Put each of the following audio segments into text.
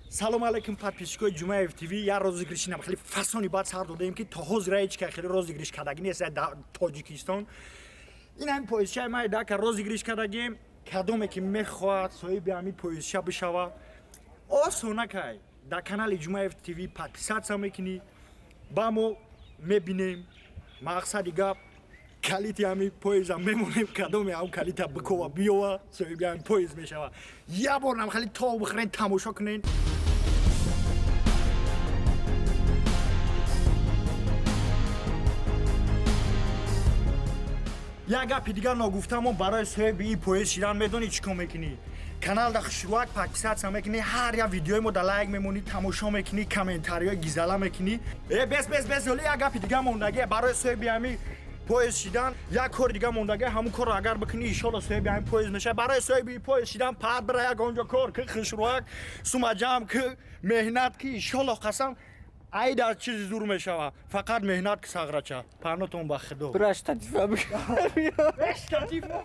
салом алейкум подписчикои Ҷумаев ТВ. Я розыгришинам хеле фасони бад сар додаем ки то ҳозира ҳеҷ ка хеле розыгриш кардаги нест дар Тоҷикистон. Ин ҳамин поезчаи ма дака розыгриш кардагем. Кадоме ки мехоҳад соҳиби ҳамин поезча бишава, осонакай дар канали Ҷумаев ТВ подписатсия мекунӣ, ба мо мебинем. Мақсади гап калити ҳамин поезда мемонем, кадоме ҳам калита бикова биёва соҳиби ҳамин поезд мешава. Я бор нам хеле то бихӯрен, тамошо кунен. як гапи дигар ногуфтамо барои соҳиби ин поезд шидан медонӣ чӣ кор мекунӣ? Каналда хушруак подписатсия мекунӣ, ҳар як видеои мо да лайк мемонӣ, тамошо мекунӣ, комментариҳои гизала мекунӣ. Бес ҳоли як гапи дигар мондагӣ барои соҳиби ҳамин поезд шидан, як кори дигар мондагӣ, ҳамон корро агар бикунӣ иншолло соҳиби ҳамин поезд мешавӣ. Барои соҳиби ин поезд шидан пад бира як онҷо кор ки хушруак, сума ҷамъ ки меҳнат ки иншолло қасам айда чизи зур мешава. Фақат меҳнат ки сағрача. Панотон ба худо. Штатива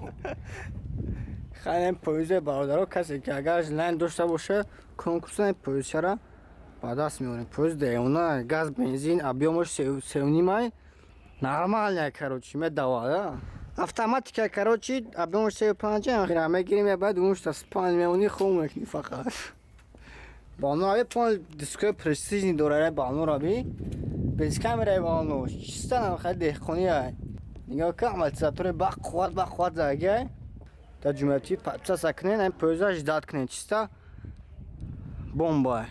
хеле поезд бародаро касе ки агар лайн дошта боша конкурсен поездчара ба даст меорем. Поезд деона газ бензин объемош 3,5 нормальная, короче, медавала. Автоматика, короче, объемош 3,5 хира мегирем, баъд умушта спан меони хуб мекунӣ фақат. Балнораби пон дискови престижни дорае балнораби без камераи бално чиста хеле деҳқония нигоҳ ки амортизатори бақувват загай та ҷумати подписатсия кунен, ин поезда ждат кунен чиста бомба.